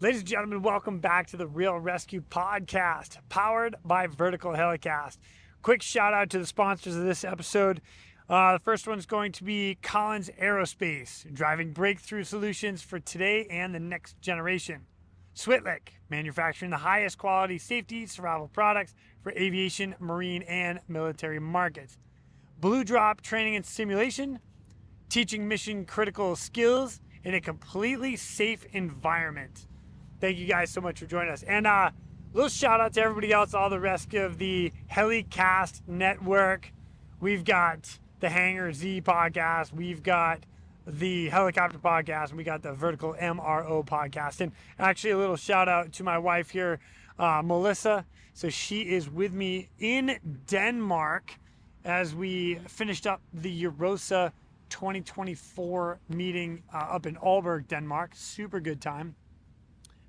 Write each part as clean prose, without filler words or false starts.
Ladies and gentlemen, welcome back to the Real ResQ podcast, powered by Vertical Helicast. Quick shout out to the sponsors of this episode. The first one's going to be Collins Aerospace, driving breakthrough solutions for today and the next generation. Switlick, manufacturing the highest quality safety survival products for aviation, marine, and military markets. Blue Drop Training and Simulation, teaching mission critical skills in a completely safe environment. Thank you guys so much for joining us. And a little shout out to everybody else, all the rest of the Helicast network. We've got the Hangar Z podcast. We've got the Helicopter podcast. And we got the Vertical MRO podcast. And actually a little shout out to my wife here, Melissa. So she is with me in Denmark as we finished up the EURORSA 2024 meeting up in Aalborg, Denmark. Super good time.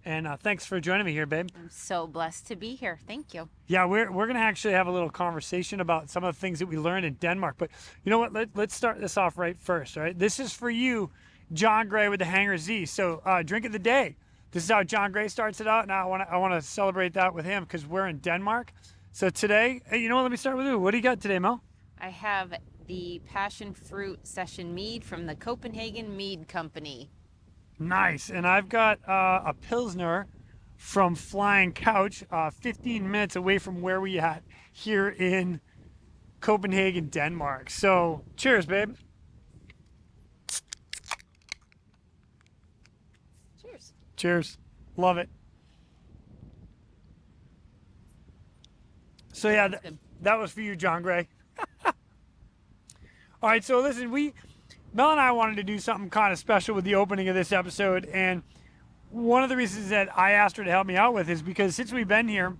And thanks for joining me here, babe. I'm so blessed to be here. Thank you. Yeah, we're going to actually have a little conversation about some of the things that we learned in Denmark. But you know what? Let's start this off right first, all right? This is for you, John Gray with the Hangar Z. So drink of the day. This is how John Gray starts it out, and I want to celebrate that with him because we're in Denmark. So today, you know what? Let me start with you. What do you got today, Mel? I have the passion fruit session mead from the Copenhagen Mead Company. Nice. And I've got a Pilsner from Flying Couch, 15 minutes away from where we at here in Copenhagen, Denmark. So cheers, babe. Cheers. Cheers. Love it. So yeah, that was for you, John Gray. All right, so listen, Mel and I wanted to do something kind of special with the opening of this episode, and one of the reasons that I asked her to help me out with is because since we've been here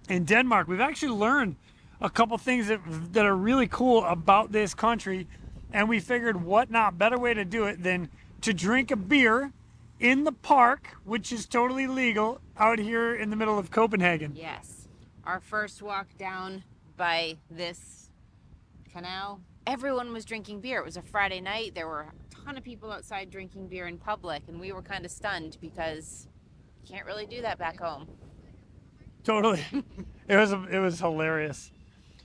in Denmark, we've actually learned a couple things that are really cool about this country, and we figured what not better way to do it than to drink a beer in the park, which is totally legal out here in the middle of Copenhagen. Yes. Our first walk down by this canal, everyone was drinking beer. It was a Friday night. There were a ton of people outside drinking beer in public, and we were kind of stunned because you can't really do that back home. Totally. It was hilarious.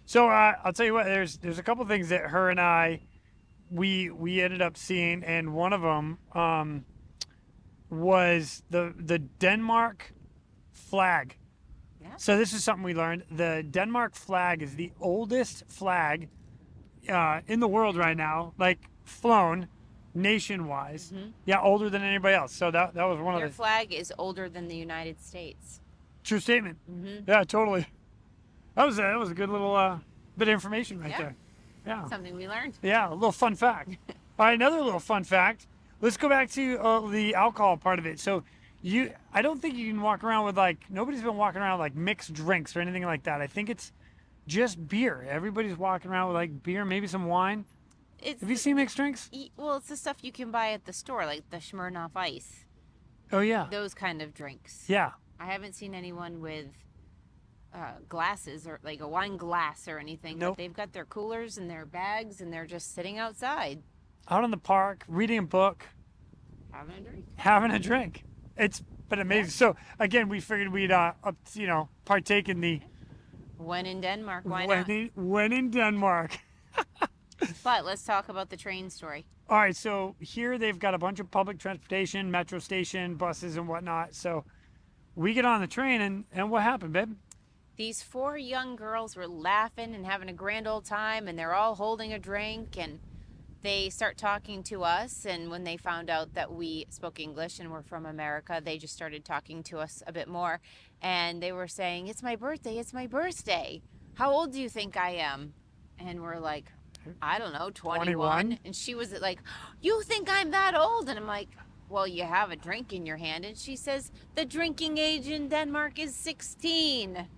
So I'll tell you what, there's a couple things that her and I we ended up seeing, and one of them was the Denmark flag. Yeah. So this is something we learned. The Denmark flag is the oldest flag in the world right now, like flown nation-wise. Mm-hmm. Yeah, older than anybody else. So that was one Their of the flag is older than the United States. true statement. Mm-hmm. Yeah, totally. That was a good little bit of information right Yeah. there. Yeah. Something we learned. Yeah, a little fun fact. All right, another little fun fact. Let's go back to the alcohol part of it. So I don't think you can walk around with nobody's been walking around with like mixed drinks or anything like that. I think it's just beer. Everybody's walking around with like beer, maybe some wine. Have you seen mixed drinks? Well, it's the stuff you can buy at the store, like the Smirnoff Ice. Oh yeah. Those kind of drinks. Yeah. I haven't seen anyone with glasses or like a wine glass or anything. Nope. But they've got their coolers and their bags, and they're just sitting outside. Out in the park, reading a book, Having a drink. having a drink. It's been amazing. Yeah. So again, we figured we'd partake in the When in Denmark, why when not? when in Denmark. But let's talk about the train story. All right, so here they've got a bunch of public transportation, metro station, buses and whatnot. So we get on the train and what happened, babe? These 4 young girls were laughing and having a grand old time, and they're all holding a drink, and they start talking to us. And when they found out that we spoke English and were from America, they just started talking to us a bit more. And they were saying, "It's my birthday, it's my birthday. How old do you think I am?" And we're like, "I don't know, 21. And she was like, "You think I'm that old?" And I'm like, "Well, you have a drink in your hand." And she says, "The drinking age in Denmark is 16.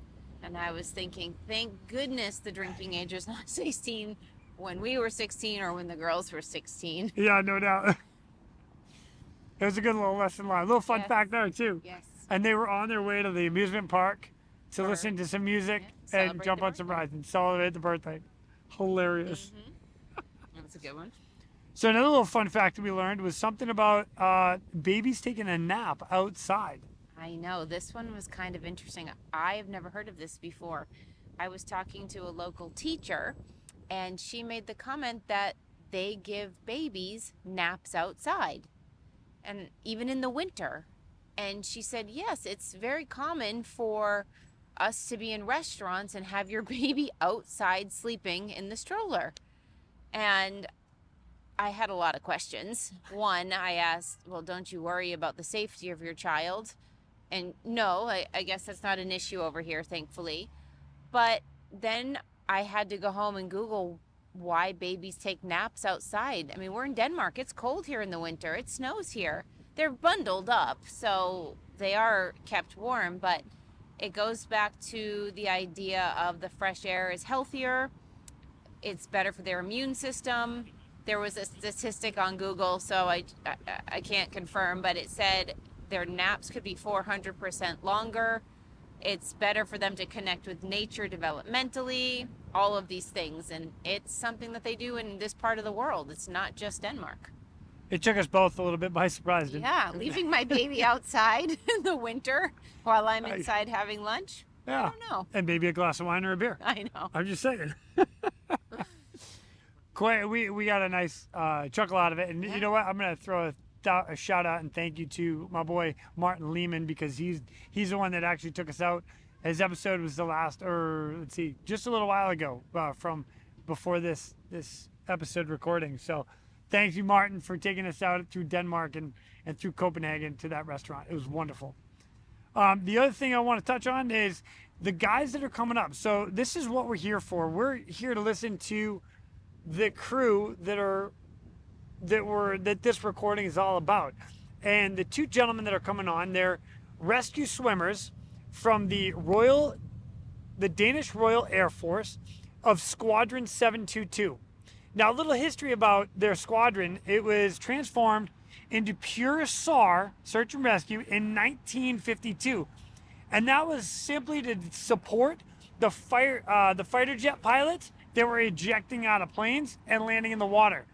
And I was thinking, thank goodness the drinking age is not 16 when we were 16 or when the girls were 16. Yeah, no doubt. It was a good little lesson learned. A little fun Yes. fact there too. Yes. And they were on their way to the amusement park to listen to some music Yeah, and celebrate jump the on some birthday. rides and celebrate the birthday. Hilarious. That's a good one. So another little fun fact that we learned was something about babies taking a nap outside. I know. This one was kind of interesting. I've never heard of this before. I was talking to a local teacher, and she made the comment that they give babies naps outside, and even in the winter. And she said, yes, it's very common for us to be in restaurants and have your baby outside sleeping in the stroller. And I had a lot of questions. One, I asked, well, don't you worry about the safety of your child? And no, I guess that's not an issue over here, thankfully. But then I had to go home and Google why babies take naps outside. I mean, we're in Denmark. It's cold here in the winter. It snows here. They're bundled up, so they are kept warm. But it goes back to the idea of the fresh air is healthier. It's better for their immune system. There was a statistic on Google, so I can't confirm, but it said their naps could be 400% longer. It's better for them to connect with nature developmentally, all of these things. And it's something that they do in this part of the world. It's not just Denmark. It took us both a little bit by surprise, didn't it? Yeah, leaving my baby outside in the winter while I'm inside having lunch. Yeah. I don't know. And maybe a glass of wine or a beer. I know. I'm just saying. Quite, we got a nice chuckle out of it. And you know what? I'm going to throw a shout out and thank you to my boy Martin Lehman, because he's the one that actually took us out. His episode was the last, or let's see, just a little while ago from before this episode recording. So thank you, Martin, for taking us out through Denmark and through Copenhagen to that restaurant. It was wonderful. The other thing I want to touch on is the guys that are coming up. So this is what we're here for. We're here to listen to the crew that this recording is all about. And the two gentlemen that are coming on, they're rescue swimmers from the Danish Royal Air Force of Squadron 722. Now, a little history about their squadron. It was transformed into pure SAR, search and rescue, in 1952. And that was simply to support the fighter jet pilots that were ejecting out of planes and landing in the water.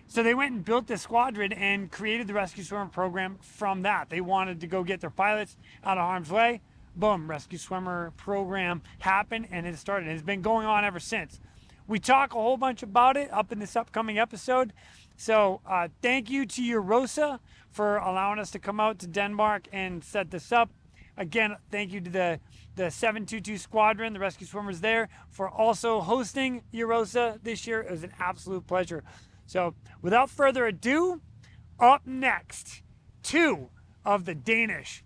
So they went and built this squadron and created the rescue swimmer program from that. They wanted to go get their pilots out of harm's way. Boom, rescue swimmer program happened, and it started. It's been going on ever since. We talk a whole bunch about it up in this upcoming episode. So thank you to EURORSA for allowing us to come out to Denmark and set this up. Again, thank you to the 722 Squadron, the rescue swimmers there, for also hosting EURORSA this year. It was an absolute pleasure. So without further ado, up next, two of the Danish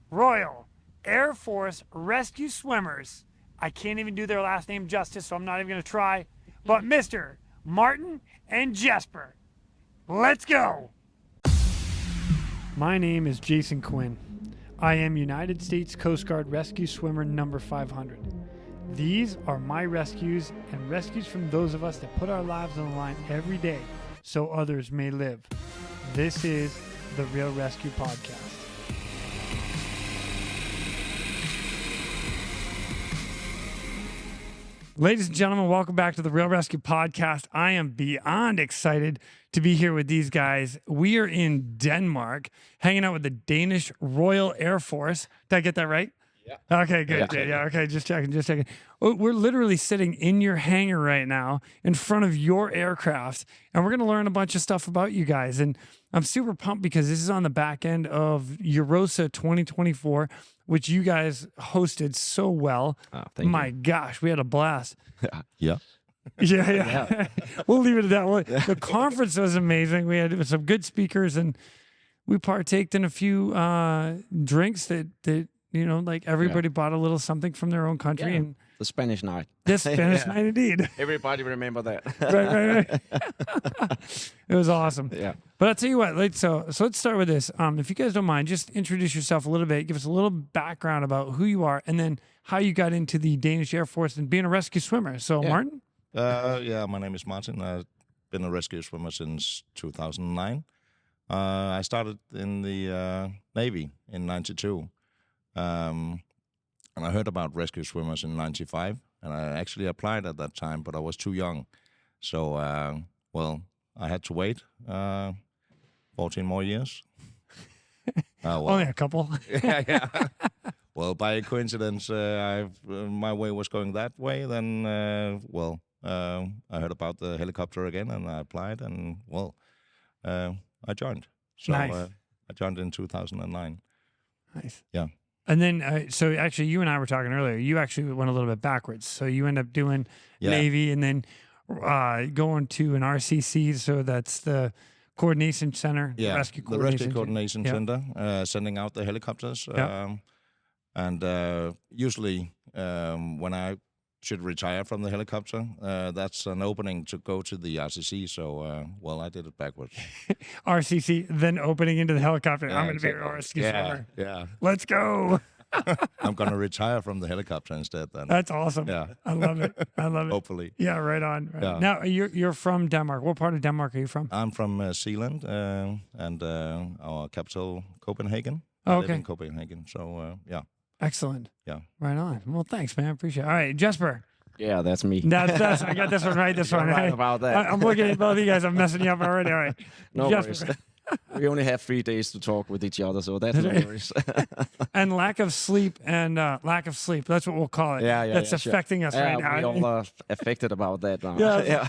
Royal Air Force rescue swimmers. I can't even do their last name justice, so I'm not even going to try. But Mr. Martin and Jesper. Let's go. My name is Jason Quinn. I am United States Coast Guard Rescue Swimmer number 500. These are my rescues and rescues from those of us that put our lives on the line every day so others may live. This is the Real ResQ Podcast. Ladies and gentlemen, welcome back to the Real ResQ Podcast. I am beyond excited to be here with these guys. We are in Denmark, hanging out with the Danish Royal Air Force. Did I get that right? Yeah. Okay, good. Yeah, okay, just checking. We're literally sitting in your hangar right now in front of your aircraft, and we're going to learn a bunch of stuff about you guys. And I'm super pumped because this is on the back end of EURORSA 2024, which you guys hosted so well. My gosh, we had a blast. Yeah. Yeah. We'll leave it at that. The conference was amazing. We had some good speakers, and we partaked in a few drinks that you know, like everybody bought a little something from their own country. And the Spanish night. The Spanish night, indeed. Everybody remember that. Right. It was awesome. Yeah. But I'll tell you what, so let's start with this. If you guys don't mind, just introduce yourself a little bit, give us a little background about who you are, and then how you got into the Danish Air Force and being a rescue swimmer. So, Martin? My name is Martin. I've been a rescue swimmer since 2009. I started in the Navy in 92. And I heard about rescue swimmers in 95, and I actually applied at that time, but I was too young. So, I had to wait 14 more years. Well, Only a couple. yeah. Well, by coincidence, my way was going that way. Then, I heard about the helicopter again, and I applied, and I joined. So Nice. I joined in 2009. Nice. Yeah. And then, so actually, you and I were talking earlier. You actually went a little bit backwards. So you end up doing Navy, and then going to an RCC. So that's the Coordination Center, Yeah, Rescue the Rescue Coordination Yeah. Center, sending out the helicopters. Yeah. And usually, when I should retire from the helicopter, that's an opening to go to the RCC. So, I did it backwards. RCC, then opening into the helicopter. I'm going to be a exactly. rescue Yeah, swimmer. yeah. Let's go. I'm going to retire from the helicopter instead then. That's awesome. Yeah. I love it. I love it. Hopefully. Yeah, right on. Right Yeah. on. Now, you're from Denmark. What part of Denmark are you from? I'm from Zealand, and our capital, Copenhagen. Oh, I live okay. in Copenhagen. So, yeah. Excellent. Yeah. Right on. Well, thanks, man. Appreciate it. All right, Jesper. Yeah, that's me. That's I got this one right. This You're one right right. about that. I'm looking at both of you guys. I'm messing you up already. All right. No Jesper. worries. We only have 3 days to talk with each other, so that's no worries. And lack of sleep. That's what we'll call it. Yeah, That's sure. affecting us right now. We all are affected about that now. Yeah.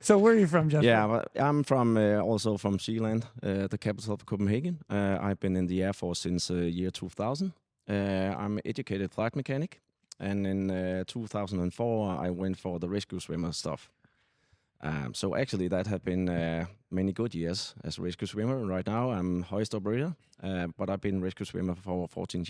So where are you from, Jesper? Yeah, but I'm from also from Zealand, the capital of Copenhagen. I've been in the Air Force since year 2000. I'm an educated flight mechanic, and in 2004 I went for the rescue swimmer stuff. So actually that have been many good years as a rescue swimmer. Right now I'm hoist operator, but I've been rescue swimmer for 14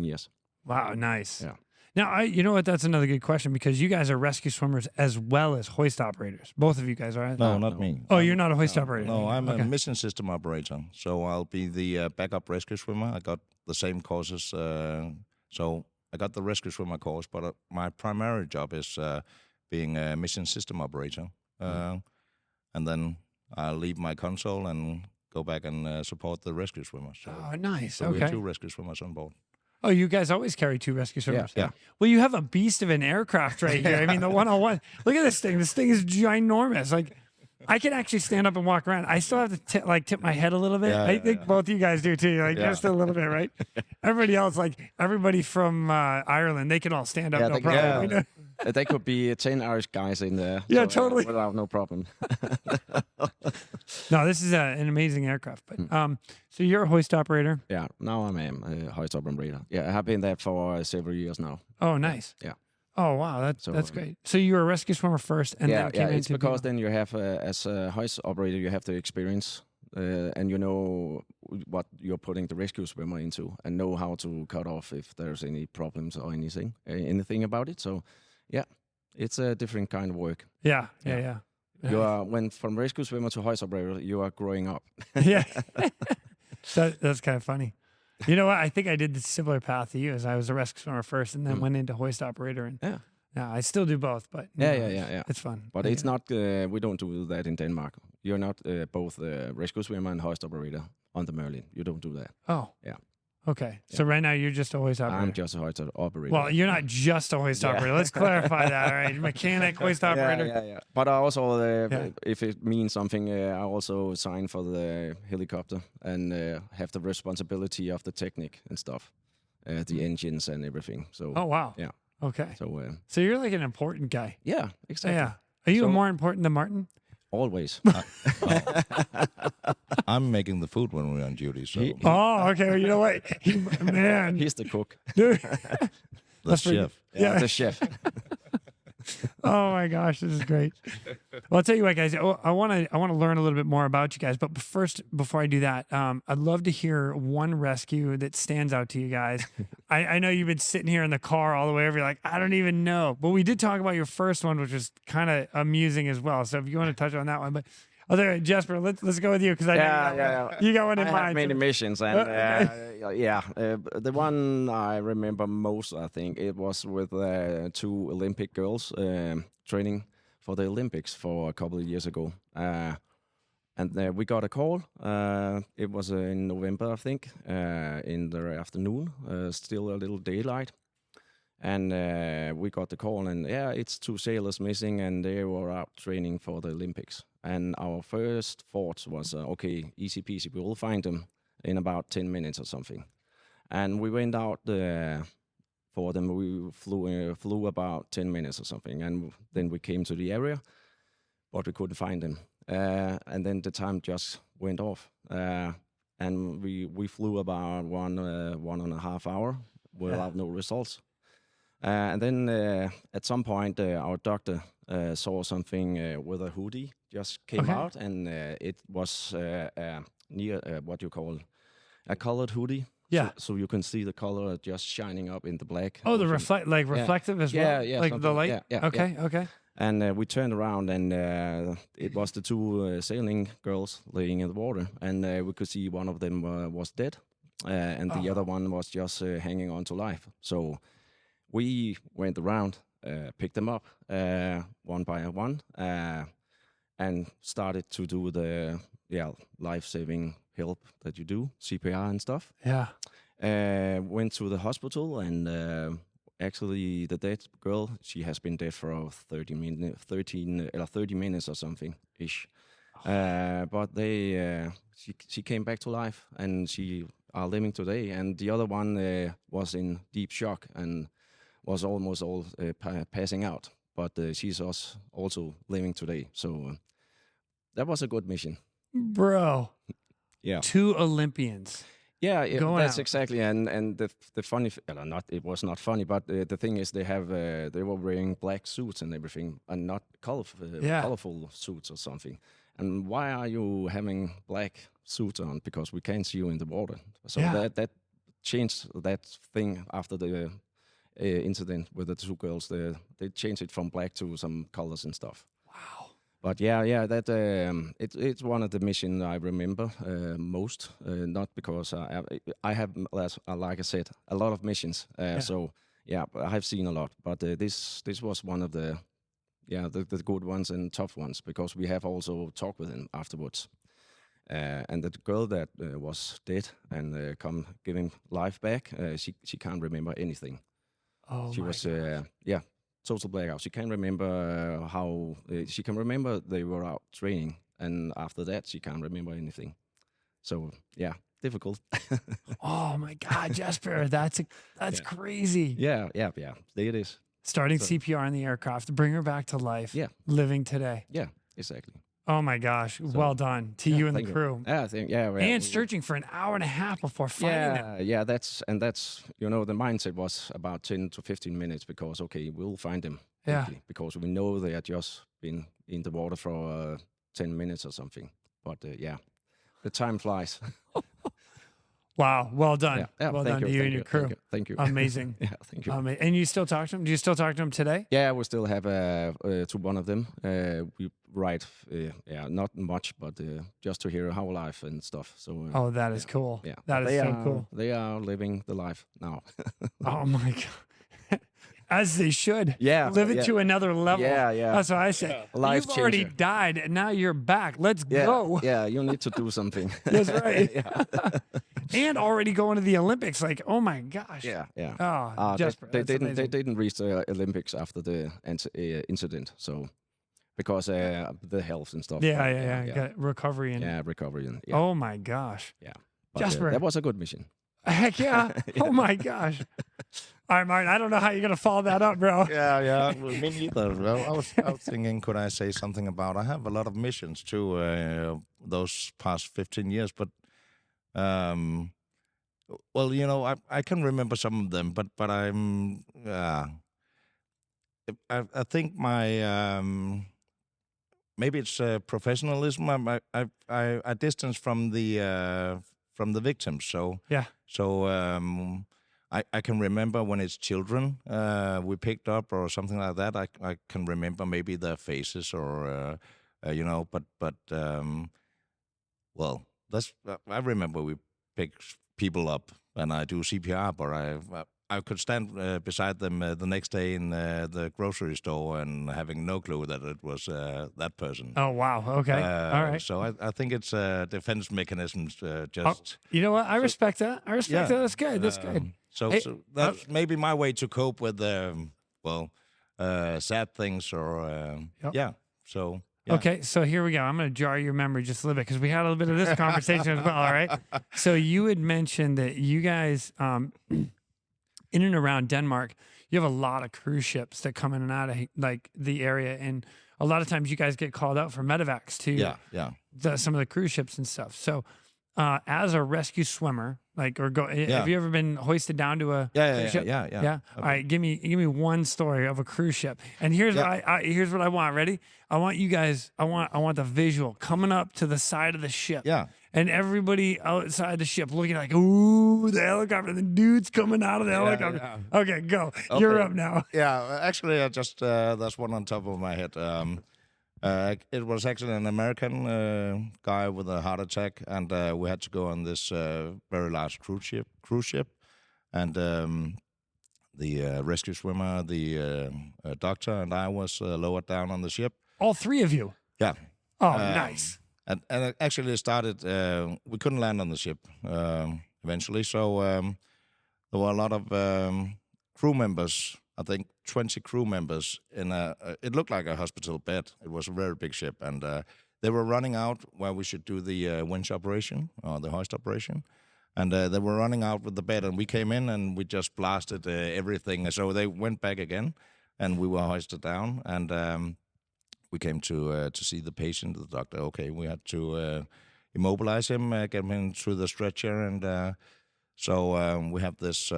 years. Wow, nice. Yeah. Now, you know what? That's another good question because you guys are rescue swimmers as well as hoist operators. Both of you guys are. No, not me. Oh, you're not a hoist operator? No, I'm Okay. a mission system operator. So I'll be the backup rescue swimmer. I got the same courses. So I got the rescue swimmer course, but my primary job is being a mission system operator. And then I'll leave my console and go back and support the rescue swimmers. So, Oh, nice. so we Okay. have 2 rescue swimmers on board. Oh, you guys always carry 2 rescue swimmers. Yeah. Well, you have a beast of an aircraft right here. I mean, the 101. Look at this thing. This thing is ginormous. Like, I can actually stand up and walk around. I still have to tip my head a little bit. Yeah, I think both you guys do too. Like just a little bit, right? Everybody else, like everybody from Ireland, they can all stand up, no problem. You know? There could be 10 Irish guys in there. Yeah, totally. Without no problem. No, this is an amazing aircraft. But so you're a hoist operator. Yeah, now I'm a hoist operator. Yeah, I have been there for several years now. Oh, nice. Yeah. Oh, wow. So, That's great. So you were a rescue swimmer first, and then came it's into because then you have, as a hoist operator, you have the experience, and you know what you're putting the rescue swimmer into, and know how to cut off if there's any problems or anything about it. So, yeah, it's a different kind of work. Yeah. You are from rescue swimmer to hoist operator, you are growing up. Yeah. That's kind of funny. You know what? I think I did the similar path to you as I was a rescue swimmer first and then went into hoist operator. And yeah, I still do both, but Yeah. It's fun. But it's not, we don't do that in Denmark. You're not both rescue swimmer and hoist operator on the Merlin. You don't do that. Oh. Yeah. Okay. So right now you're just a hoist operator. I'm just a hoist operator. Well, you're not just a hoist operator. Let's clarify that. All right. Mechanic, hoist operator. Yeah. But I also, if it means something, I also sign for the helicopter and have the responsibility of the technique and stuff, the engines and everything. So. Oh, wow. Yeah. Okay. So you're like an important guy. Yeah, exactly. Yeah. Are you more important than Martin? Always. I'm making the food when we're on duty. So Oh, okay. Well, you know what? Man. He's the cook. Dude. the chef. Yeah. The chef. Oh my gosh, this is great. Well, I'll tell you what, guys. I want to learn a little bit more about you guys. But first, before I do that, I'd love to hear one rescue that stands out to you guys. I know you've been sitting here in the car all the way over. You're like, I don't even know. But we did talk about your first one, which was kind of amusing as well. So if you want to touch on that one, but. Oh, there, Jesper. Let's go with you because I know you got one in I mind. have many missions, and the one I remember most, I think, it was with 2 Olympic girls training for the Olympics for a couple of years ago, and we got a call. It was in November, I think, in the afternoon, still a little daylight. And we got the call, and it's 2 sailors missing, and they were out training for the Olympics. And our first thought was, okay, easy peasy, we will find them in about 10 minutes or something. And we went out for them. We flew about 10 minutes or something, and then we came to the area, but we couldn't find them. And then the time just went off. And we flew about 1.5 hours without no results. And then at some point, our doctor saw something with a hoodie just came out, and it was near what you call a colored hoodie. Yeah. So you can see the color just shining up in the black. Oh, the reflective as well? Yeah, like the light? Yeah, okay, yeah. okay. And we turned around, and it was the two sailing girls laying in the water, and we could see one of them was dead, and the other one was just hanging on to life. So we went around, picked them up one by one, and started to do the life-saving help that you do, CPR and stuff. Yeah. Went to the hospital, and actually the dead girl, she has been dead for 30 minutes or something ish. But she came back to life, and she are living today. And the other one was in deep shock and was almost all passing out. But she's also living today. So that was a good mission. Bro. Yeah. 2 Olympians. Yeah, that's out. exactly. And the funny, it was not funny, but the thing is, they were wearing black suits and everything, and not colorful suits or something. And why are you having black suits on? Because we can't see you in the water. So that changed that thing after the incident with the 2 girls. They changed it from black to some colors and stuff. Wow. But that it's one of the missions I remember most. Not because I have, like I said, a lot of missions. So I have seen a lot. But this was one of the good ones and tough ones, because we have also talked with him afterwards. And the girl that was dead and giving life back, she can't remember anything. Oh, she was total blackout. She can't remember how. She can remember they were out training, and after that, she can't remember anything. So difficult. Oh my God, Jesper, that's crazy. Yeah. It is. Starting CPR in the aircraft, bring her back to life. Yeah. Living today. Yeah, exactly. Oh my gosh, well done to you and the crew. I think and searching for an hour and a half before finding them. Yeah, that's the mindset was about 10 to 15 minutes, because we'll find them quickly, because we know they had just been in the water for 10 minutes or something. But the time flies. Wow, well done. Yeah, well done to you and your crew. Thank you. Amazing. Yeah, thank you. And you still talk to them? Do you still talk to them today? Yeah, we still have to one of them. We write, not much, but just to hear how life and stuff. So. That is cool. Yeah, that is so cool. They are living the life now. Oh my God. As they should. Yeah. Live it to another level. Yeah. That's what I say. Yeah. You've already died, and now you're back. Let's go. Yeah, you need to do something. That's right. And already going to the Olympics. Like, oh my gosh. Yeah. Oh, Jesper, they didn't reach the Olympics after the incident. So, because the health and stuff. Yeah. Got recovery and recovery and. Yeah. Oh my gosh. Yeah. But, Jesper, that was a good mission. Heck yeah. Oh my gosh. All right, Martin, I don't know how you're going to follow that up, bro. Yeah. Well, me neither. Well, I was thinking, could I say something about, I have a lot of missions too, those past 15 years, but, I can remember some of them, but I'm, I think my, maybe it's professionalism. I distance from the victims. So, I can remember when it's children we picked up or something like that. I can remember maybe their faces or that's I remember we pick people up and I do CPR, but I could stand beside them the next day in the grocery store and having no clue that it was that person. Oh, wow. Okay. All right. So I think it's defense mechanisms you know what? I respect that. That. That's good. That's good. So that's maybe my way to cope with sad things or So Yeah. Okay, so here we go. I'm going to jar your memory just a little bit because we had a little bit of this conversation as well. All right. So you had mentioned that you guys, in and around Denmark, you have a lot of cruise ships that come in and out of like the area, and a lot of times you guys get called out for medevacs to some of the cruise ships and stuff. So, as a rescue swimmer, like have you ever been hoisted down to a cruise ship? Yeah. Okay. All right, give me one story of a cruise ship, and here's here's what I want. Ready? I want you guys. I want the visual coming up to the side of the ship. Yeah. And everybody outside the ship looking like, ooh, the helicopter. The dude's coming out of the helicopter. Yeah. Okay, go. Okay. You're up now. Yeah, actually, I just that's one on top of my head. It was actually an American guy with a heart attack, and we had to go on this very large cruise ship, and the rescue swimmer, the doctor, and I was lowered down on the ship. All three of you. Yeah. Oh, nice. And it actually started. We couldn't land on the ship eventually, so there were a lot of crew members. I think 20 crew members in it looked like a hospital bed. It was a very big ship, and they were running out where we should do the winch operation or the hoist operation, and they were running out with the bed, and we came in and we just blasted everything. So they went back again, and we were hoisted down, and we came to see the patient, the doctor. Okay, we had to immobilize him, get him into the stretcher, and so we have this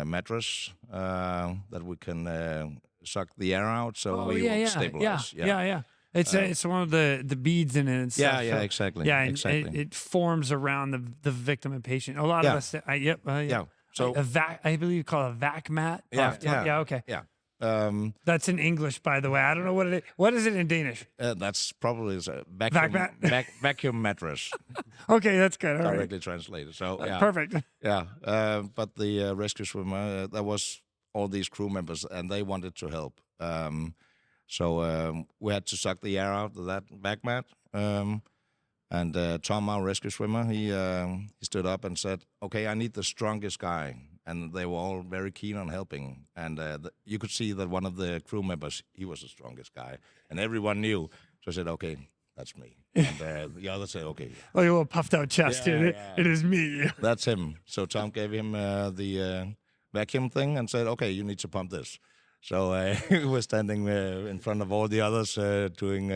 mattress that we can suck the air out, so we will stabilize. Yeah. It's one of the beads in it. And stuff, exactly. Yeah, and exactly. it forms around the victim and patient. A lot of us. So I believe you call it a vac mat. Okay. Yeah. That's in English, by the way. I don't know what it is. What is it in Danish? That's probably a vacuum mattress. Okay, that's good. All directly translated. So perfect. Yeah, but the rescue swimmer, there was all these crew members, and they wanted to help. So we had to suck the air out of that vac mat. And Tom, our rescue swimmer, he stood up and said, "Okay, I need the strongest guy." And they were all very keen on helping. And you could see that one of the crew members, he was the strongest guy. And everyone knew. So I said, okay, that's me. And the other said, okay. Oh, your little puffed out chest, dude. It is me. That's him. So Tom gave him the vacuum thing and said, okay, you need to pump this. So he was standing in front of all the others doing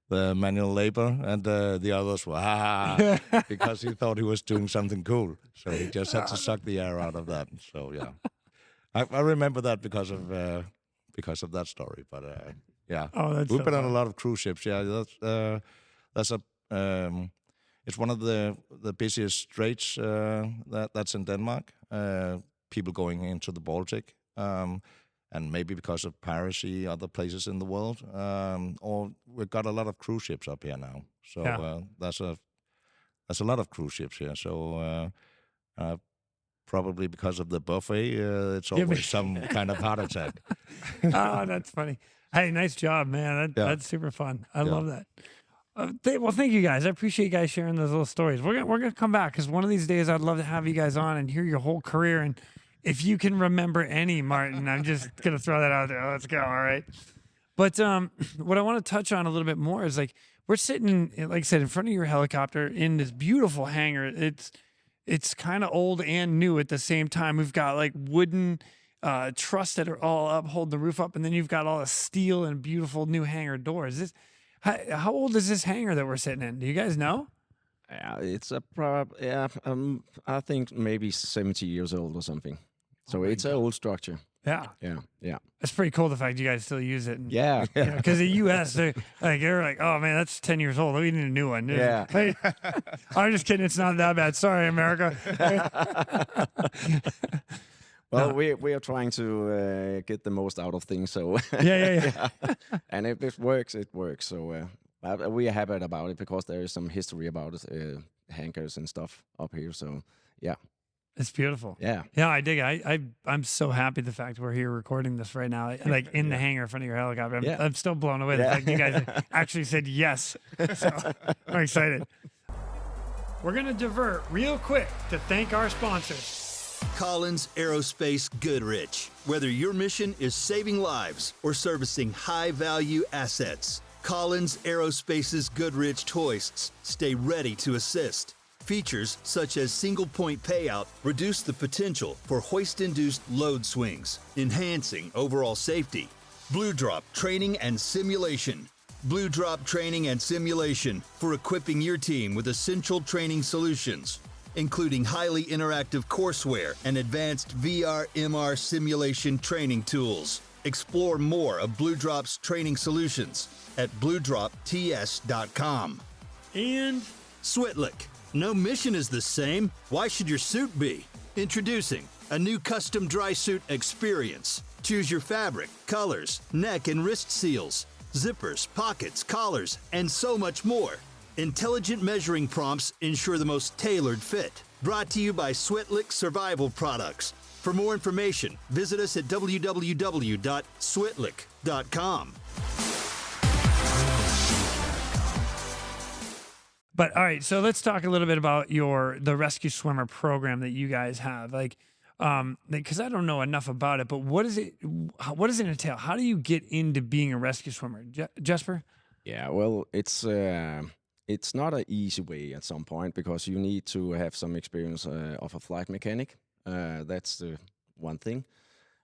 the manual labor, and the others were because he thought he was doing something cool. So he just had to suck the air out of that. So yeah, I remember that because of that story. But we've been on a lot of cruise ships. Yeah, that's it's one of the busiest straits that's in Denmark. People going into the Baltic. And maybe because of piracy, other places in the world, or we've got a lot of cruise ships up here now. So that's a lot of cruise ships here. So probably because of the buffet, it's always some kind of heart attack. Oh, that's funny. Hey, nice job, man. That's super fun. I love that. Well, thank you guys. I appreciate you guys sharing those little stories. We're gonna come back because one of these days I'd love to have you guys on and hear your whole career, and if you can remember any, Martin, I'm just going to throw that out there. Let's go. All right. But what I want to touch on a little bit more is, like, we're sitting, like I said, in front of your helicopter in this beautiful hangar. It's kind of old and new at the same time. We've got like wooden truss that are all up, holding the roof up. And then you've got all the steel and beautiful new hangar doors. How old is this hangar that we're sitting in? Do you guys know? Yeah, it's I think maybe 70 years old or something. So it's an old structure. Yeah. Yeah. That's pretty cool, the fact you guys still use it. And, yeah. Because the U.S., they're like, oh, man, that's 10 years old. We need a new one. Yeah. Hey, I'm just kidding. It's not that bad. Sorry, America. Well, we are trying to get the most out of things. So yeah. And if it works, it works. So we are happy about it because there is some history about it, hangars and stuff up here. So, yeah. It's beautiful. Yeah. Yeah, I dig it. I'm so happy the fact we're here recording this right now, like in the hangar in front of your helicopter. I'm still blown away the fact you guys actually said yes. So I'm excited. We're going to divert real quick to thank our sponsors. Collins Aerospace Goodrich. Whether your mission is saving lives or servicing high-value assets, Collins Aerospace's Goodrich hoists stay ready to assist. Features such as single-point payout reduce the potential for hoist-induced load swings, enhancing overall safety. Blue Drop Training and Simulation. Blue Drop Training and Simulation for equipping your team with essential training solutions, including highly interactive courseware and advanced VR/MR simulation training tools. Explore more of Blue Drop's training solutions at bluedropts.com. And Switlik. No mission is the same. Why should your suit be? Introducing a new custom dry suit experience. Choose your fabric, colors, neck and wrist seals, zippers, pockets, collars, and so much more. Intelligent measuring prompts ensure the most tailored fit. Brought to you by Switlik Survival Products. For more information, visit us at www.switlik.com. But all right, so let's talk a little bit about the rescue swimmer program that you guys have. Because I don't know enough about it, but what does it entail? How do you get into being a rescue swimmer, Jesper? Yeah, well, it's not an easy way at some point because you need to have some experience of a flight mechanic. That's the one thing.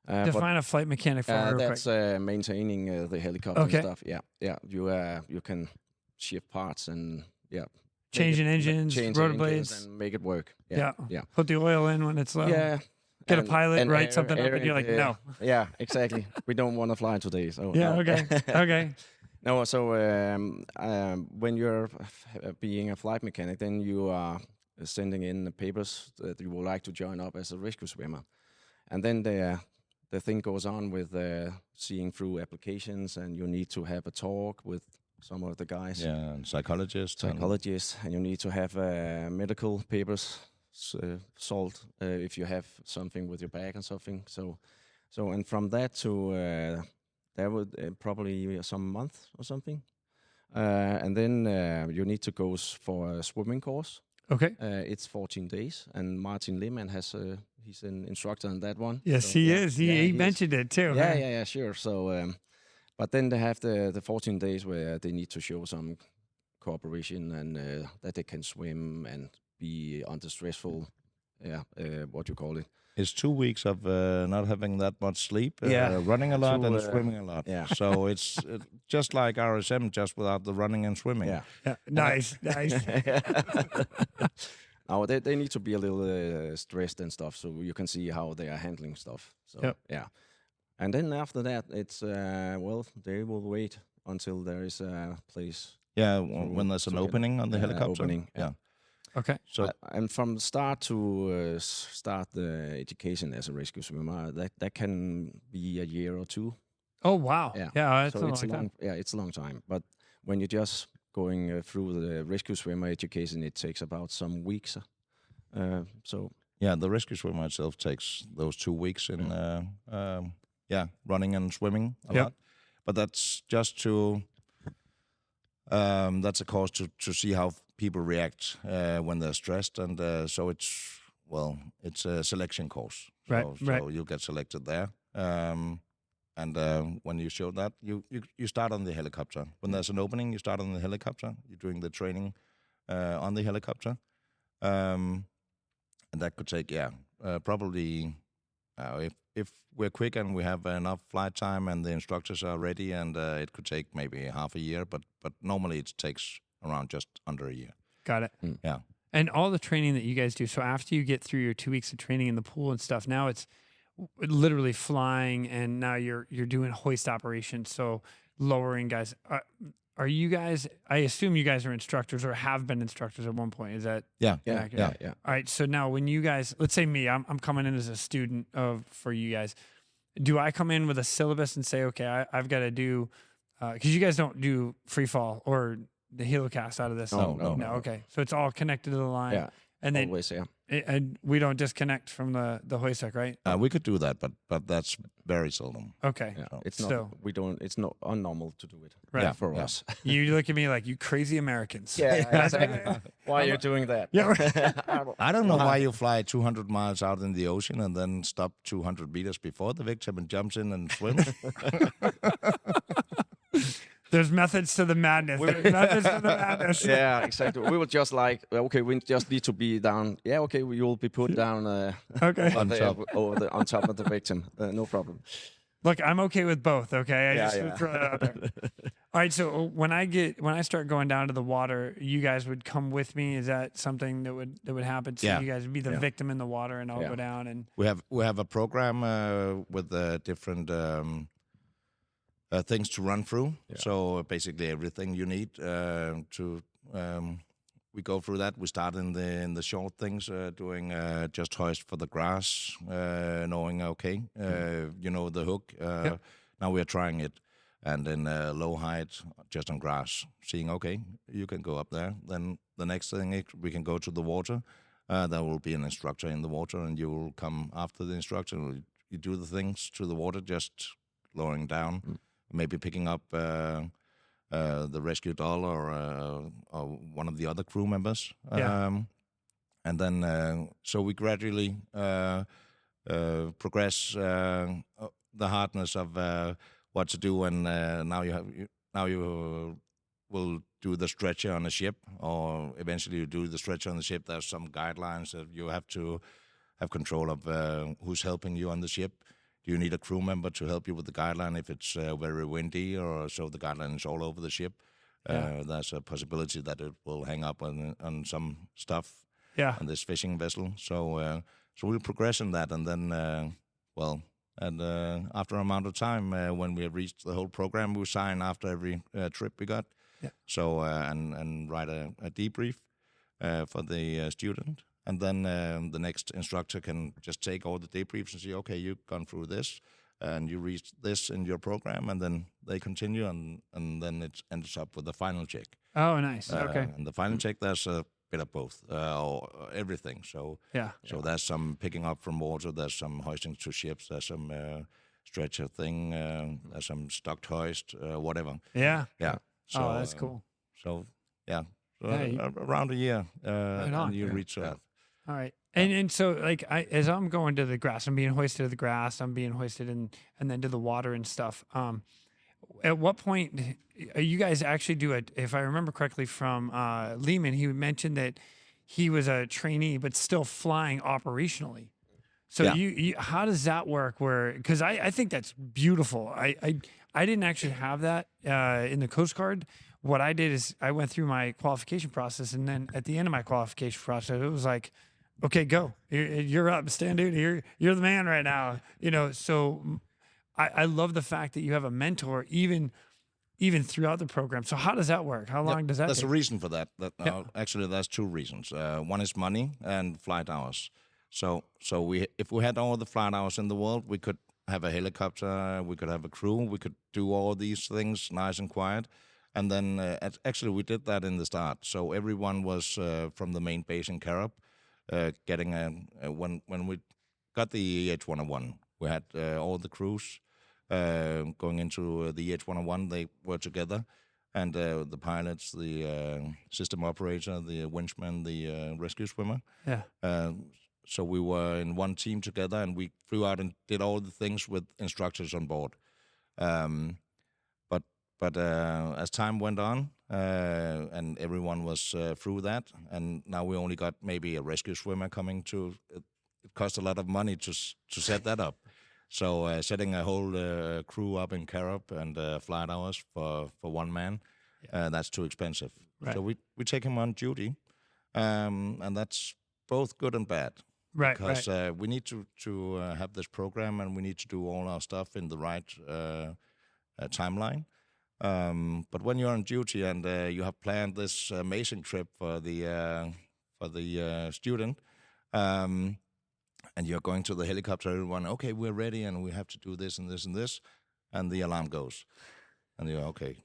Define a flight mechanic for me real that's quick. maintaining the helicopter Okay. and stuff. Yeah. You can shift parts and Changing engines, rotor engines blades. and make it work. Yeah. Yeah. Put the oil in when it's low. Yeah. Get a And- pilot, and write something up, and you're like, no. Yeah, exactly. We don't want to fly today. So Yeah, no. okay. Okay. No, so when you're being a flight mechanic, then you are sending in the papers that you would like to join up as a rescue swimmer, and then the thing goes on with seeing through applications, and you need to have a talk with some of the guys, Yeah, and psychologists. psychologists, and you need to have medical papers, salt if you have something with your bag and something. So and from that to that would probably some month or something, and then you need to go for a swimming course. Okay. It's 14 days, and Martin Lehmann he's an instructor on that one. Yes, So, he yeah, is. yeah, He is. mentioned it too. Yeah, huh? yeah, sure. So, but then they have the 14 days where they need to show some cooperation and that they can swim and be under stressful, what you call it. It's 2 weeks of not having that much sleep, Yeah. running a lot To, and swimming a lot. yeah. So it's just like RSM, just without the running and swimming. Yeah. Yeah. Nice. Nice. Now they need to be a little stressed and stuff, so you can see how they are handling stuff. So Yep. yeah, and then after that, it's they will wait until there is a place. Yeah, To- when there's an to get, opening on the helicopter. opening, yeah. Yeah. Okay. So And from the start to start the education as a rescue swimmer, that can be a year or two. Oh wow. Yeah. Yeah. That's So a it's long a time. long, it's a long time. But when you're just going through the rescue swimmer education, it takes about some weeks. So yeah, the rescue swimmer itself takes those 2 weeks in running and swimming a Yep. lot. But that's just to that's a course to see how people react when they're stressed, and so it's a selection course. Right, So right. you'll get selected there. And when you show that, you start on the helicopter. When there's an opening, you start on the helicopter. You're doing the training on the helicopter. And that could take, probably, if we're quick and we have enough flight time and the instructors are ready, and it could take maybe half a year, but normally it takes around just under a year. Got it. Yeah. And all the training that you guys do. So after you get through your 2 weeks of training in the pool and stuff, now it's literally flying, and now you're doing hoist operations. So lowering guys. Are you guys? I assume you guys are instructors or have been instructors at one point. Is that Yeah. accurate? yeah. All right. So now when you guys, let's say me, I'm coming in as a student for you guys. Do I come in with a syllabus and say, okay, I've got to do, because you guys don't do free fall or the helocast out of this? No. Okay. So it's all connected to the line. Yeah. And then Always, yeah. and we don't disconnect from the hoist deck, right? We could do that, but that's very seldom. Okay. Yeah. So- It's not. So- We don't. It's not unnormal to do it. Right. Yeah, for Yeah. us. You look at me like you crazy Americans. Exactly. Why are you doing that? Yeah. I don't know why you fly 200 miles out in the ocean and then stop 200 meters before the victim and jumps in and swims. There's methods to the madness. There's methods to the madness. Yeah, exactly. We were just like, okay, we just need to be down. Yeah, okay, we will be put down. Okay. on top of the victim. No problem. Look, I'm okay with both. Okay, I Yeah, just yeah. throw that out there. All right. So when I start going down to the water, you guys would come with me. Is that something that would happen? So Yeah. you guys would be the Yeah. victim in the water, and I'll Yeah. go down and. We have a program with different things to run through. Yeah. So basically everything you need to. We go through that. We start in the short things, doing just hoist for the grass, knowing the hook. Now we are trying it, and then low height, just on grass, seeing you can go up there. Then the next thing we can go to the water. There will be an instructor in the water, and you will come after the instructor. You do the things to the water, just lowering down, maybe picking up the rescue doll or one of the other crew members. Yeah. And then so we gradually progress the hardness of what to do, and now you will do the stretcher on a ship, or eventually you do the stretcher on the ship. There's some guidelines that you have to have control of who's helping you on the ship. Do you need a crew member to help you with the guideline if it's very windy, or so the guideline is all over the ship? There's a possibility that it will hang up on some stuff on this fishing vessel. So we'll progress in that, and then after an amount of time, when we have reached the whole program, we sign after every trip we got. Yeah. So and write a debrief for the student, and then the next instructor can just take all the debriefs and say, okay, you've gone through this, and you reached this in your program, and then they continue, and then it ends up with the final check. Oh, nice. Okay. And the final check, there's a bit of both, or everything. So So there's some picking up from water, there's some hoisting to ships, there's some stretcher thing, there's some stocked hoist, whatever. Yeah. Yeah. So, that's cool. So yeah, Yeah, around a year, Right on. and you reach that. All right. And so like as I'm going to the grass, I'm being hoisted to the grass, I'm being hoisted and then to the water and stuff. At what point you guys actually do it? If I remember correctly from Lehman, he mentioned that he was a trainee, but still flying operationally. So Yeah. you how does that work? Because I think that's beautiful. I didn't actually have that in the Coast Guard. What I did is I went through my qualification process, and then at the end of my qualification process, it was like, okay, go. You're up, stand duty. You're the man right now. So I love the fact that you have a mentor even throughout the program. So how does that work? How long does that There's take? a reason for that. Actually, there's two reasons. One is money and flight hours. So if we had all the flight hours in the world, we could have a helicopter, we could have a crew, we could do all these things nice and quiet. And then actually we did that in the start. So everyone was from the main base in Karup, getting when we got the EH-101, we had all the crews going into the EH-101. They were together, and the pilots, the system operator, the winchman, the rescue swimmer. Yeah. So we were in one team together, and we flew out and did all the things with instructors on board. But as time went on, and everyone was through that, and now we only got maybe a rescue swimmer coming to. It cost a lot of money to set that up. So setting a whole crew up in Karup and flight hours for one man, that's too expensive. Right. So we take him on duty, and that's both good and bad. Right. Because we need to have this program, and we need to do all our stuff in the right timeline. But when you're on duty and you have planned this amazing trip for the student, and you're going to the helicopter, everyone, okay, we're ready, and we have to do this and this and this, and the alarm goes, and you're okay.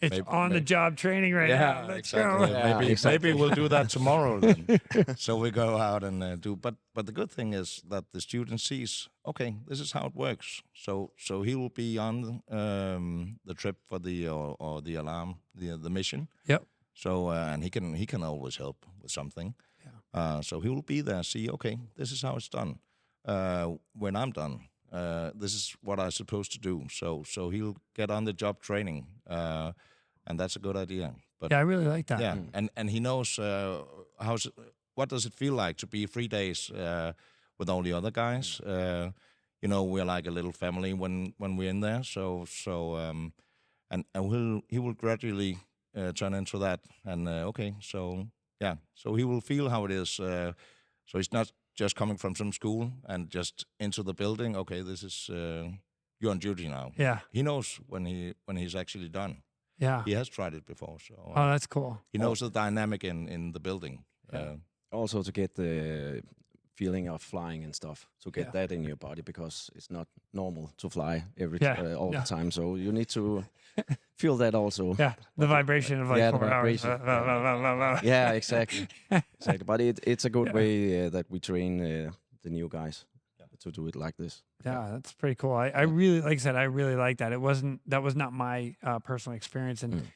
It's on-the-job training right now. Let's exactly. go. Yeah, maybe we'll do that tomorrow then. So we go out and do. But the good thing is that the student sees, okay, this is how it works. So he will be on the trip for the or the alarm, the mission. Yep. So and he can always help with something. Yeah. So he will be there. See, okay, this is how it's done. When I'm done, this is what I'm supposed to do. So he'll get on the job training, and that's a good idea. But Yeah, I really like that. yeah, and he knows what does it feel like to be 3 days with all the other guys. We're like a little family when we're in there. So and he will gradually turn into that. And so he will feel how it is. So he's not just coming from some school and just into the building. Okay, this is you're on duty now. Yeah. He knows when he's actually done. Yeah. He has tried it before, so Oh, that's cool. he knows the dynamic in the building. Also to get the feeling of flying and stuff, to get that in your body, because it's not normal to fly all the time. So you need to feel that also. Yeah, the vibration of like the 4 hours. vibration. Yeah, exactly. Exactly. But it's a good way that we train the new guys to do it like this. Yeah, that's pretty cool. I really, like I said, I really like that. That was not my personal experience. And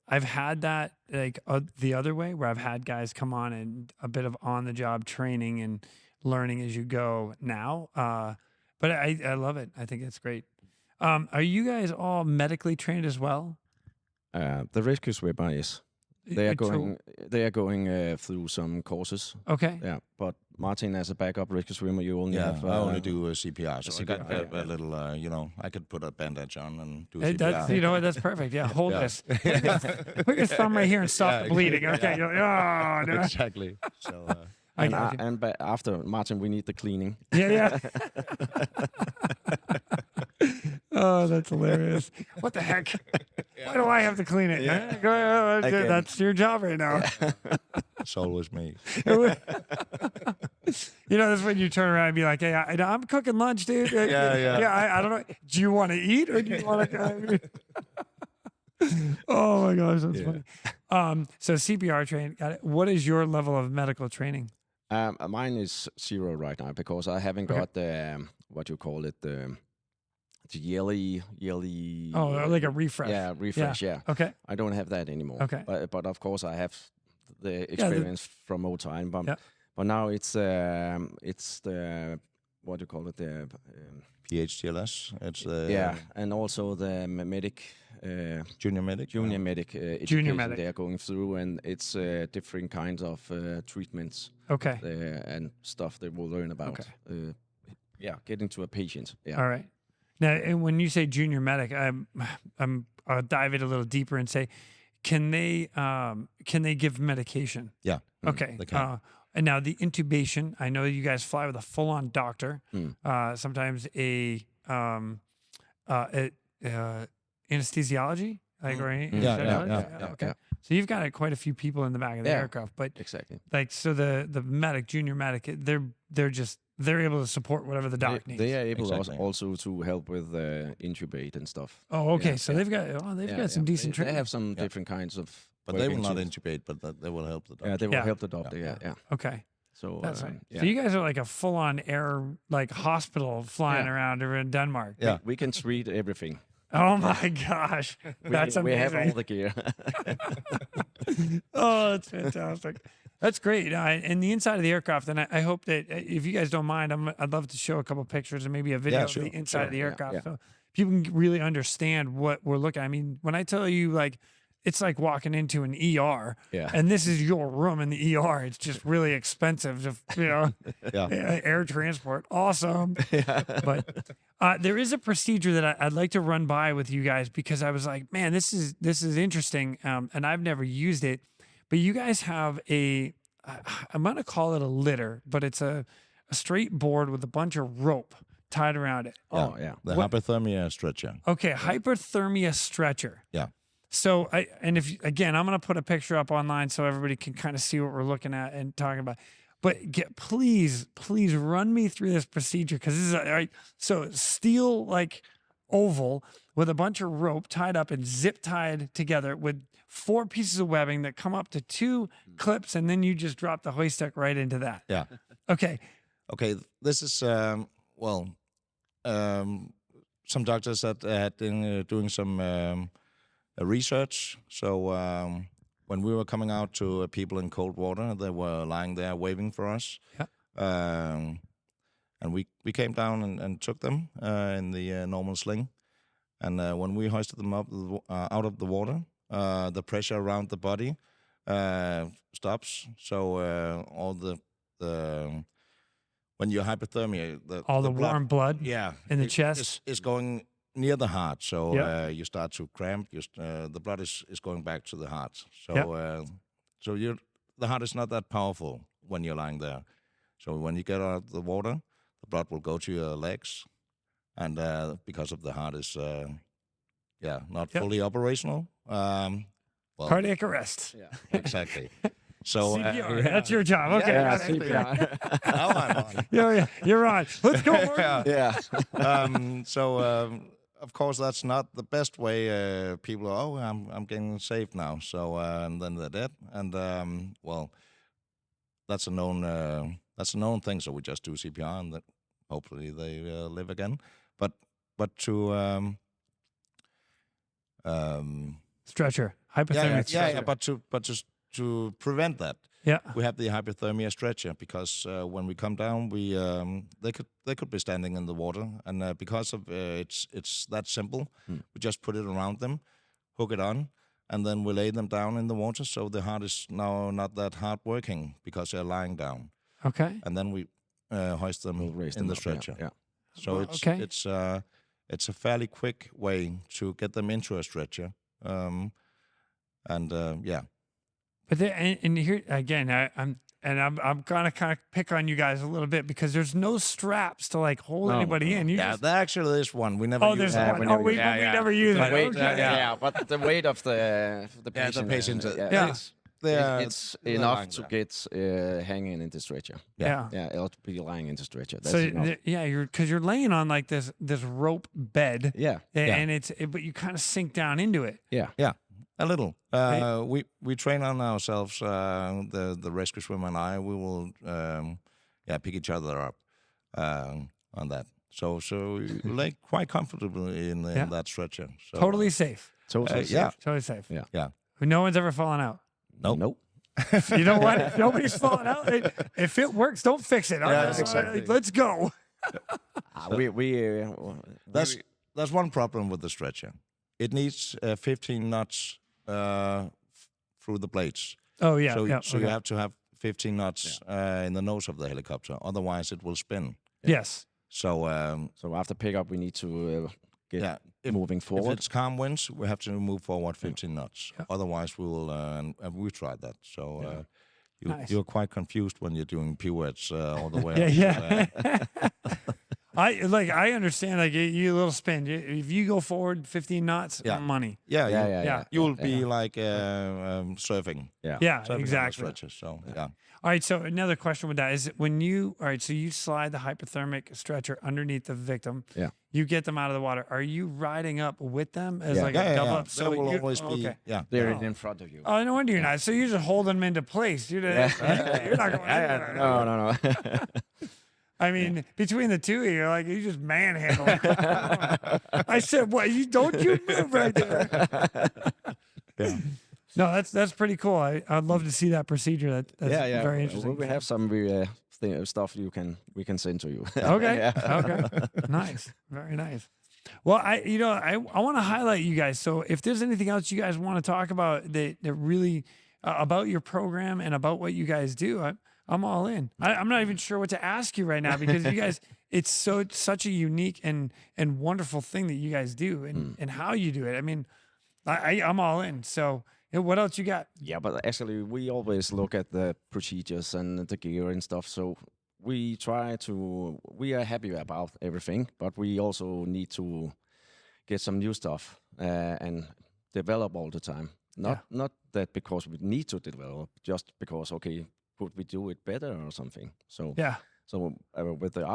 I've had that like the other way, where I've had guys come on and a bit of on the job training and learning as you go now. But I love it. I think it's great. Are you guys all medically trained as well? The rescue swimmer is. They are going through some courses. Okay. Yeah, but Martin, as a backup rescue swimmer, you only have. I only do CPR. So CPR, I got a little, I could put a bandage on and do That's, CPR. that's perfect. Yeah, hold this. Put your thumb right here and stop the bleeding. Okay. You're like, oh, no. Exactly. So. After Martin, we need the cleaning. Yeah. Oh, that's hilarious. What the heck? Why do I have to clean it? Yeah. That's your job right now. It's always me. That's when you turn around and be like, hey, I'm cooking lunch, dude. Yeah. I don't know. Do you want to eat or do you want to... Oh, my gosh, that's funny. So CPR training, got it. What is your level of medical training? Mine is 0 right now, because I haven't got the, what you call it, the yearly. Oh, like a refresh. Yeah, refresh. Yeah. Okay. I don't have that anymore. Okay. But of course I have the experience from old time. But now it's the, what do you call it, the PHTLS. It's and also the medic. Junior medic. Education they are going through, and it's different kinds of treatments. Okay. And stuff they will learn about. Okay. Getting to a patient. Yeah. All right. Now, and when you say junior medic, I'll dive it a little deeper and say, can they give medication? Yeah. Okay. They can. And now the intubation, I know you guys fly with a full-on doctor. Sometimes a anesthesiology, like or anesthesiology? Okay. Yeah. So you've got quite a few people in the back of the aircraft, but exactly. Like, so the medic, junior medic, they're able to support whatever the doc needs. They are able also to help with intubate and stuff. Oh, okay. So they've got some decent training. They have some different kinds of. But they will not intubate, but they will help the doctor. Yeah, they will help the doctor. Yeah. Okay. So that's right. So you guys are like a full-on air hospital flying around over in Denmark. Yeah, we can treat everything. Oh my gosh, that's amazing. We have all the gear. Oh, that's fantastic. That's great. And the inside of the aircraft, and I hope that if you guys don't mind, I'd love to show a couple pictures and maybe a video of the inside of the aircraft, so people can really understand what we're looking at. I mean, when I tell you, it's like walking into an ER, and this is your room in the ER. It's just really expensive to, air transport. Awesome. But there is a procedure that I'd like to run by with you guys, because I was like, man, this is interesting, and I've never used it. But you guys have I'm going to call it a litter, but it's a straight board with a bunch of rope tied around it. Oh, yeah. The hypothermia stretcher. Okay, hypothermia stretcher. Yeah. So, I'm going to put a picture up online so everybody can kind of see what we're looking at and talking about. But please run me through this procedure, because this is so steel oval with a bunch of rope tied up and zip tied together with 4 pieces of webbing that come up to 2 clips, and then you just drop the hoist deck right into that. Yeah. Okay. This is some doctors that had been doing some research. So when we were coming out to people in cold water, they were lying there waving for us. Yeah. And we came down and took them in the normal sling. And when we hoisted them up out of the water, the pressure around the body stops. So all the when you're hypothermia, All the warm blood in the chest is going near the heart. So Yep. you start to cramp. The blood is going back to the heart. So Yep. so the heart is not that powerful when you're lying there. So when you get out of the water, the blood will go to your legs, and because of the heart is not Yep. fully operational. Well, cardiac arrest. Yeah. exactly. So CPR. That's your job. Okay. Yeah, got it. CPR. now I'm on. Yeah, you're on. Let's go. Morgan. Yeah. So of course that's not the best way. People are, I'm getting saved now. So and then they're dead. And well, that's a known thing. So we just do CPR and then hopefully they live again. But to Stretcher. Hypothermic stretcher. but to prevent that, Yeah. we have the hypothermia stretcher because when we come down, they could be standing in the water, and because of it's that simple, we just put it around them, hook it on, and then we lay them down in the water, so the heart is now not that hard working because they're lying down, Okay. and then we hoist them We'll raise in them the up, yeah, stretcher. yeah. So Well, okay. it's a fairly quick way to get them into a stretcher, yeah. But there, and here again, I'm gonna kind of pick on you guys a little bit because there's no straps to like hold No, anybody in. You Yeah, just, there actually is one. We never oh, use there's that. one. we Oh, never we, use but it. we never use The it. weight, Okay. yeah, but the weight of the patient, Yeah. it's enough to get hanging in the stretcher. Yeah. Yeah, it'll be lying in the stretcher. That's So enough. you're laying on like this rope bed. Yeah, And but you kind of sink down into it. yeah. A little. We train on ourselves. The rescue swimmer and I. We will pick each other up on that. So you lay quite comfortably in that stretcher. So, Totally safe. Totally. yeah. Totally safe. Yeah. No one's ever fallen out. Nope. Nope. You know what? If nobody's falling out, if it works, don't fix it. exactly. Let's go. That's one problem with the stretcher. It needs 15 knots through the blades. Oh yeah. So yeah. you okay. have to have 15 knots in the nose of the helicopter. Otherwise, it will spin. Yes. So So after pickup, we need to get moving If forward. it's calm winds, we have to move forward 15 knots. Otherwise, we will. And we tried that. So Nice. you're quite confused when you're doing pirouettes all the way. Yeah, up. yeah. I understand. Like you a little spin. If you go forward 15 knots, money. Yeah. You will be like surfing. Yeah. Yeah, Surfing on the exactly. stretcher, so yeah. All right. So another question with that is when you so you slide the hypothermic stretcher underneath the victim. Yeah. You get them out of the water. Are you riding up with them as Yeah. like a double up? There will you- always be. okay. Yeah. They're in front of you. Oh, no wonder you're not. So you're just holding them into place. You're not going anywhere. No. I mean, between the two of you, like you just manhandle. I said, "What? You don't you move right there?" Yeah. No, that's pretty cool. I'd love to see that procedure. That's very interesting. We have some stuff we can send to you. Okay. Okay. Nice. Very nice. Well, I want to highlight you guys. So if there's anything else you guys want to talk about that really about your program and about what you guys do, I'm all in. I'm not even sure what to ask you right now because you guys, it's such a unique and wonderful thing that you guys do and how you do it. I mean, I'm all in. So what else you got? Yeah, but actually, we always look at the procedures and the gear and stuff. So we are happy about everything, but we also need to get some new stuff and develop all the time. Not that because we need to develop, just because, okay, could we do it better or something? So Yeah. So with the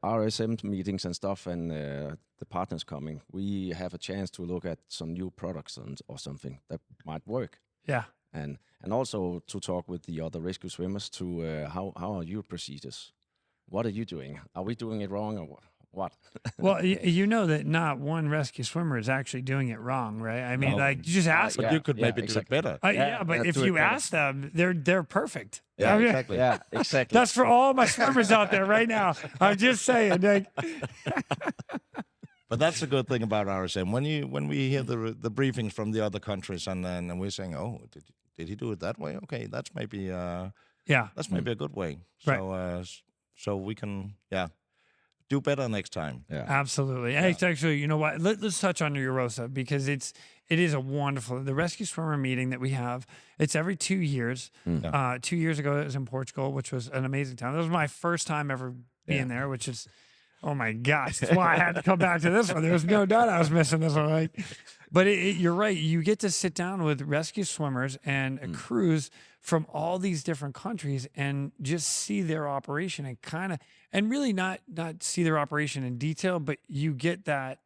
RSM meetings and stuff and the partners coming, we have a chance to look at some new products or something that might work. Yeah. And also to talk with the other rescue swimmers to how are your procedures? What are you doing? Are we doing it wrong or what? Well, you know that not one rescue swimmer is actually doing it wrong, right? I mean, like, you just ask But them. you could maybe do it exactly. better. Yeah, but if do it you better. ask them, they're perfect. Yeah, I mean, exactly. Yeah, exactly. That's for all my swimmers out there right now. I'm just saying, like, But that's a good thing about RSM. When we hear the briefings from the other countries and we're saying, oh, did he do it that way? Okay, that's maybe yeah, a good way. Right. So so we can do better next time. Yeah. absolutely. Hey, actually, you know what? Let's touch on EURORSA because it is a wonderful the rescue swimmer meeting that we have. It's every 2 years. 2 years ago, it was in Portugal, which was an amazing time. That was my first time ever being there, which is. Oh my gosh, that's why I had to come back to this one. There was no doubt I was missing this one, right? But you're right. You get to sit down with rescue swimmers and crews from all these different countries and just see their operation and really not see their operation in detail, but you get that,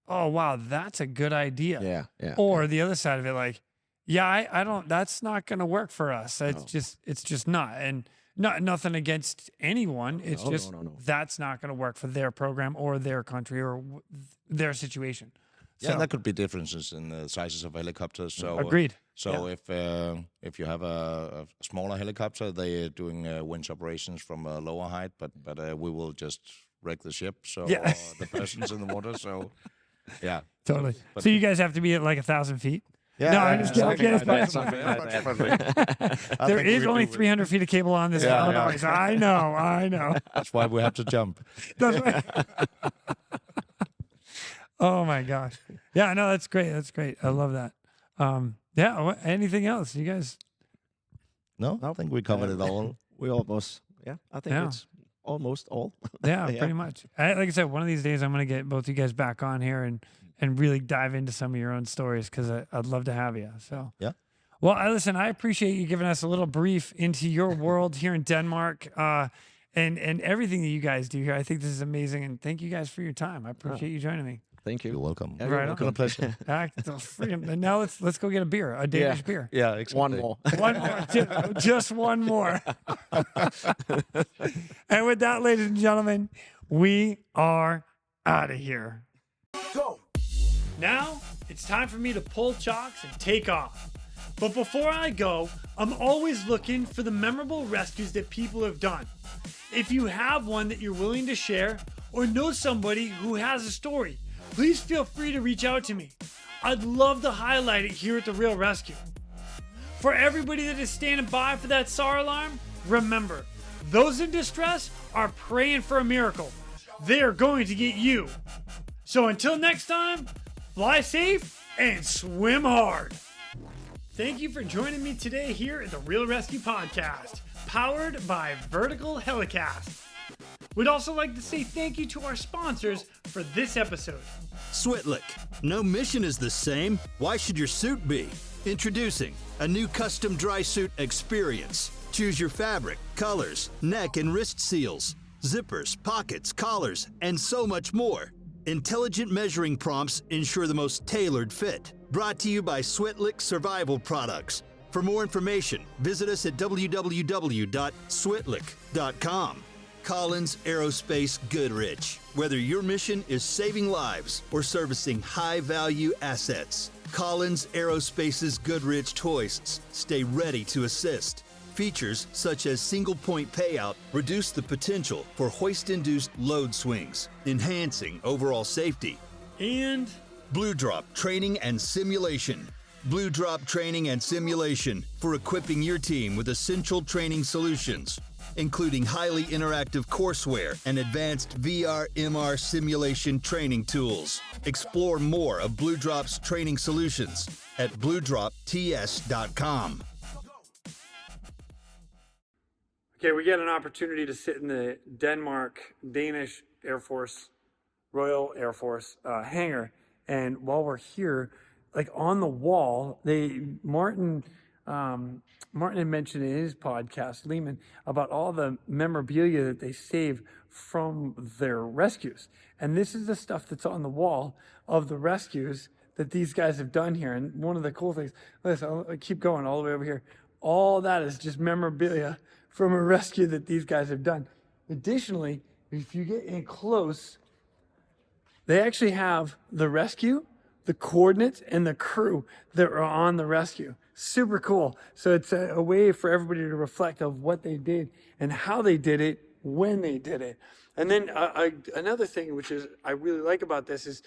oh wow, that's a good idea. Yeah. Or the other side of it, like, yeah, I don't, that's not going to work for us. It's just not. And nothing against anyone. It's just that's not going to work for their program or their country or their situation. Yeah, So, there could be differences in the sizes of helicopters. So agreed. So if you have a smaller helicopter, they are doing winch operations from a lower height, but we will just wreck the ship. So Yeah. or the persons in the water. So yeah, Totally. So you guys have to be at like 1,000 feet. yeah. No, I'm just kidding. Something like that. There is only 300 feet of cable on this. Yeah, Illinois. yeah. I know. That's why we have to jump. That's right. Oh my gosh. Yeah, no, that's great. That's great. I love that. Anything else? You guys? No, I think we covered it all. We almost, I think Yeah. it's almost all. Yeah, Yeah. pretty much. Like I said, one of these days I'm going to get both you guys back on here and really dive into some of your own stories because I'd love to have you. So Yeah. Well, listen, I appreciate you giving us a little brief into your world here in Denmark and everything that you guys do here. I think this is amazing, and thank you guys for your time. I appreciate you joining me. Thank you. You're welcome. Yeah, Right you're on. It's been a pleasure. And now let's go get a beer, a Danish beer. Yeah, exactly. One more. One more, just one more. And with that, ladies and gentlemen, we are out of here. Go! Now it's time for me to pull chocks and take off. But before I go, I'm always looking for the memorable rescues that people have done. If you have one that you're willing to share or know somebody who has a story, please feel free to reach out to me. I'd love to highlight it here at the Real Rescue. For everybody that is standing by for that SAR alarm, remember, those in distress are praying for a miracle. They are going to get you. So until next time, fly safe and swim hard. Thank you for joining me today here at the Real Rescue Podcast, powered by Vertical Helicast. We'd also like to say thank you to our sponsors for this episode. Switlik. No mission is the same. Why should your suit be? Introducing a new custom dry suit experience. Choose your fabric, colors, neck and wrist seals, zippers, pockets, collars, and so much more. Intelligent measuring prompts ensure the most tailored fit. Brought to you by Switlik Survival Products. For more information, visit us at www.switlik.com. Collins Aerospace Goodrich. Whether your mission is saving lives or servicing high-value assets, Collins Aerospace's Goodrich hoists stay ready to assist. Features such as single-point payout reduce the potential for hoist-induced load swings, enhancing overall safety. And Blue Drop Training and Simulation. Blue Drop Training and Simulation for equipping your team with essential training solutions, including highly interactive courseware and advanced VR/MR simulation training tools. Explore more of Blue Drop's training solutions at bluedropts.com. okay, we get an opportunity to sit in the Danish Air Force, Royal Air Force hangar, and while we're here, like on the wall, Martin had mentioned in his podcast, Lehman, about all the memorabilia that they save from their rescues. And this is the stuff that's on the wall of the rescues that these guys have done here. And one of the cool things, listen, I'll keep going all the way over here. All that is just memorabilia from a rescue that these guys have done. Additionally, if you get in close, They actually have the rescue, the coordinates, and the crew that are on the rescue. Super cool. So it's a way for everybody to reflect of what they did and how they did it when they did it. And then another thing, which is I really like about this is,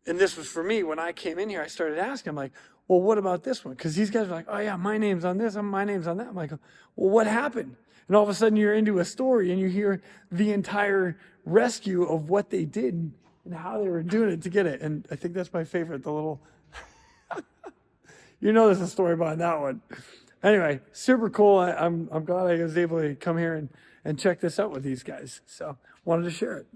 and this was for me, when I came in here, I started asking, I'm like, well, what about this one? Because these guys are like, oh yeah, my name's on this, my name's on that. I'm like, well, what happened? And all of a sudden you're into a story and you hear the entire rescue of what they did and how they were doing it to get it. And I think that's my favorite, the little, you know, there's a story behind that one. Anyway, super cool. I'm glad I was able to come here and check this out with these guys. So wanted to share it.